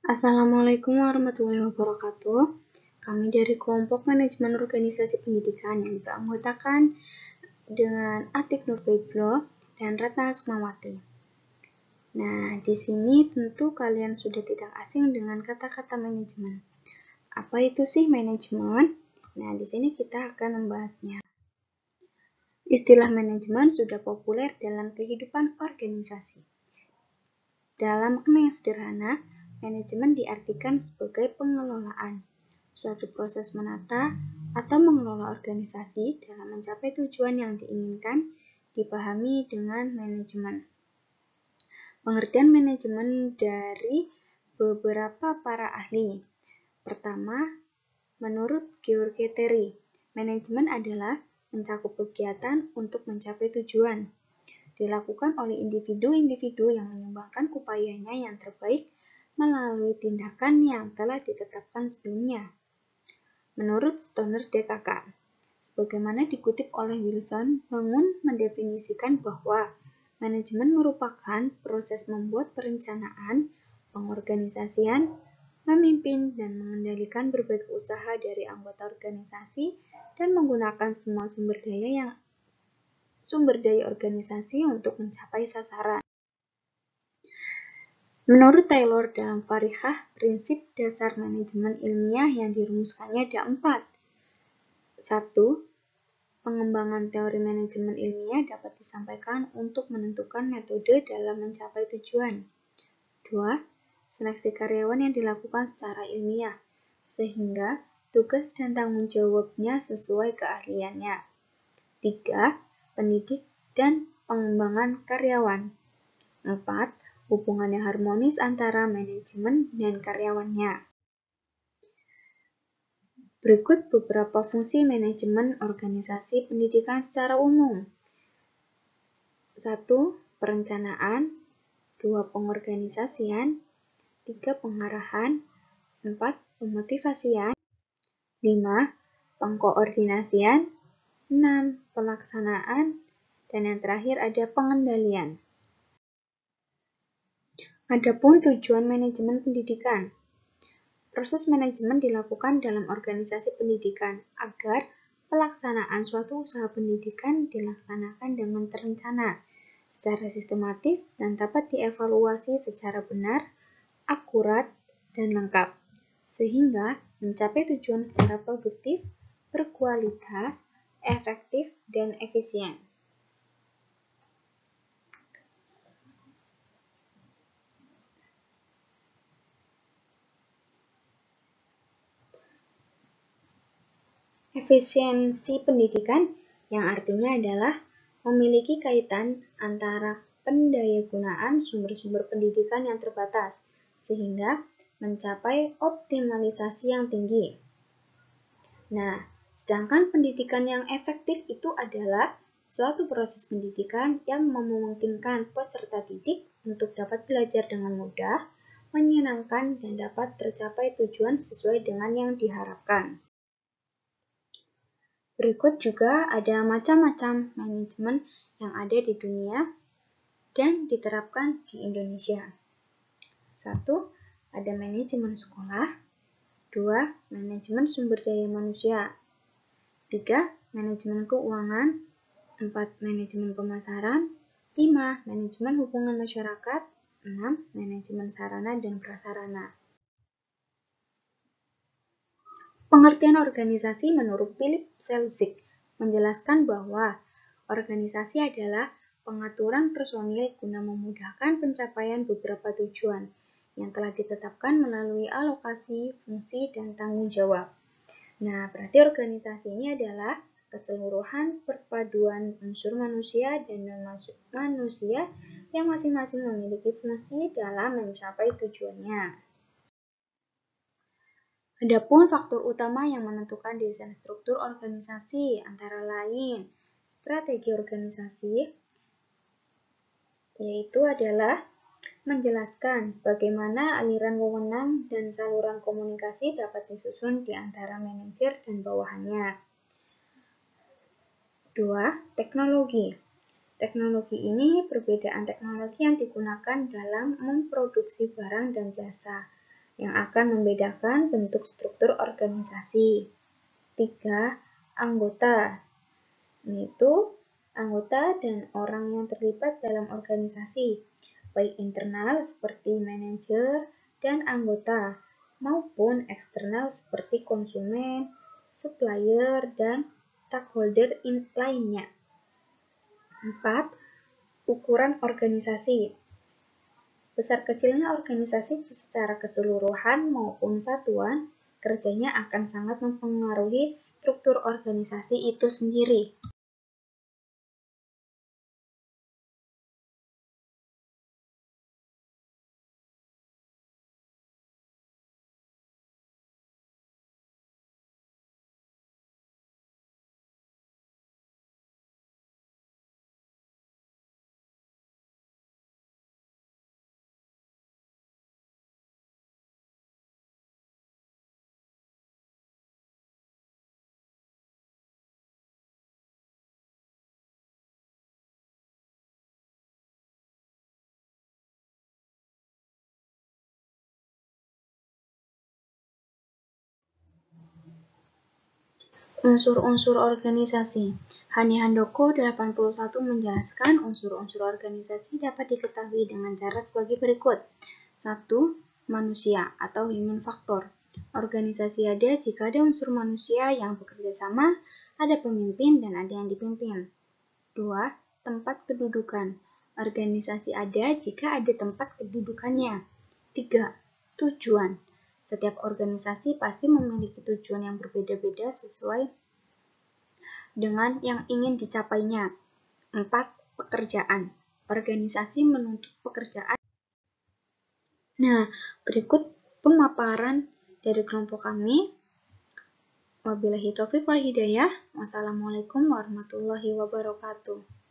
Assalamualaikum warahmatullahi wabarakatuh. Kami dari kelompok manajemen organisasi pendidikan yang beranggotakan dengan Atik Nurbaitlo dan Ratna Sukmawati. Nah, di sini tentu kalian sudah tidak asing dengan kata-kata manajemen. Apa itu sih manajemen? Nah, di sini kita akan membahasnya. Istilah manajemen sudah populer dalam kehidupan organisasi. Dalam makna yang sederhana, manajemen diartikan sebagai pengelolaan, suatu proses menata atau mengelola organisasi dalam mencapai tujuan yang diinginkan dipahami dengan manajemen. Pengertian manajemen dari beberapa para ahli. Pertama, menurut Georg Terry, manajemen adalah mencakup kegiatan untuk mencapai tujuan. Dilakukan oleh individu-individu yang menyumbangkan upayanya yang terbaik melalui tindakan yang telah ditetapkan sebelumnya. Menurut Stoner DKK, sebagaimana dikutip oleh Wilson, Bangun mendefinisikan bahwa manajemen merupakan proses membuat perencanaan, pengorganisasian, memimpin dan mengendalikan berbagai usaha dari anggota organisasi dan menggunakan semua sumber daya organisasi untuk mencapai sasaran. Menurut Taylor dalam Farihah, prinsip dasar manajemen ilmiah yang dirumuskannya ada 4. 1. Pengembangan teori manajemen ilmiah dapat disampaikan untuk menentukan metode dalam mencapai tujuan. 2. Seleksi karyawan yang dilakukan secara ilmiah, sehingga tugas dan tanggung jawabnya sesuai keahliannya. 3. Pendidik dan pengembangan karyawan. 4. Hubungan yang harmonis antara manajemen dan karyawannya. Berikut beberapa fungsi manajemen organisasi pendidikan secara umum. 1. Perencanaan. 2. Pengorganisasian. 3. Pengarahan. 4. Pemotivasian. 5. Pengkoordinasian. 6. Pelaksanaan. Dan yang terakhir ada pengendalian. Adapun tujuan manajemen pendidikan. Proses manajemen dilakukan dalam organisasi pendidikan agar pelaksanaan suatu usaha pendidikan dilaksanakan dengan terencana, secara sistematis dan dapat dievaluasi secara benar, akurat, dan lengkap, sehingga mencapai tujuan secara produktif, berkualitas, efektif, dan efisien. Efisiensi pendidikan yang artinya adalah memiliki kaitan antara pendayagunaan sumber-sumber pendidikan yang terbatas, sehingga mencapai optimalisasi yang tinggi. Nah, sedangkan pendidikan yang efektif itu adalah suatu proses pendidikan yang memungkinkan peserta didik untuk dapat belajar dengan mudah, menyenangkan, dan dapat tercapai tujuan sesuai dengan yang diharapkan. Berikut juga ada macam-macam manajemen yang ada di dunia dan diterapkan di Indonesia. 1. Ada manajemen sekolah. 2. Manajemen sumber daya manusia. 3. Manajemen keuangan. 4. Manajemen pemasaran. 5. Manajemen hubungan masyarakat. 6. Manajemen sarana dan prasarana. Pengertian organisasi menurut Philip Selznick menjelaskan bahwa organisasi adalah pengaturan personil guna memudahkan pencapaian beberapa tujuan yang telah ditetapkan melalui alokasi, fungsi, dan tanggung jawab. Nah, berarti organisasi ini adalah keseluruhan perpaduan unsur manusia dan non-manusia yang masing-masing memiliki fungsi dalam mencapai tujuannya. Adapun faktor utama yang menentukan desain struktur organisasi antara lain strategi organisasi, yaitu adalah menjelaskan bagaimana aliran wewenang dan saluran komunikasi dapat disusun di antara manajer dan bawahannya. 2. Teknologi. Teknologi ini perbedaan teknologi yang digunakan dalam memproduksi barang dan jasa. yang akan membedakan bentuk struktur organisasi. 3. Anggota, yaitu anggota dan orang yang terlibat dalam organisasi, baik internal seperti manajer dan anggota, maupun eksternal seperti konsumen, supplier, dan stakeholder lainnya. 4. Ukuran organisasi. Besar kecilnya organisasi secara keseluruhan maupun satuan kerjanya akan sangat mempengaruhi struktur organisasi itu sendiri. Unsur-unsur organisasi. Hani Handoko 81 menjelaskan unsur-unsur organisasi dapat diketahui dengan cara sebagai berikut. 1. Manusia atau human factor. Organisasi ada jika ada unsur manusia yang bekerja sama, ada pemimpin dan ada yang dipimpin. 2. Tempat kedudukan. Organisasi ada jika ada tempat kedudukannya. 3. Tujuan. Setiap organisasi pasti memiliki tujuan yang berbeda-beda sesuai dengan yang ingin dicapainya. 4. Pekerjaan. Organisasi menuntut pekerjaan. Nah, berikut pemaparan dari kelompok kami. Wabillahi taufiq wal hidayah. Wassalamualaikum warahmatullahi wabarakatuh.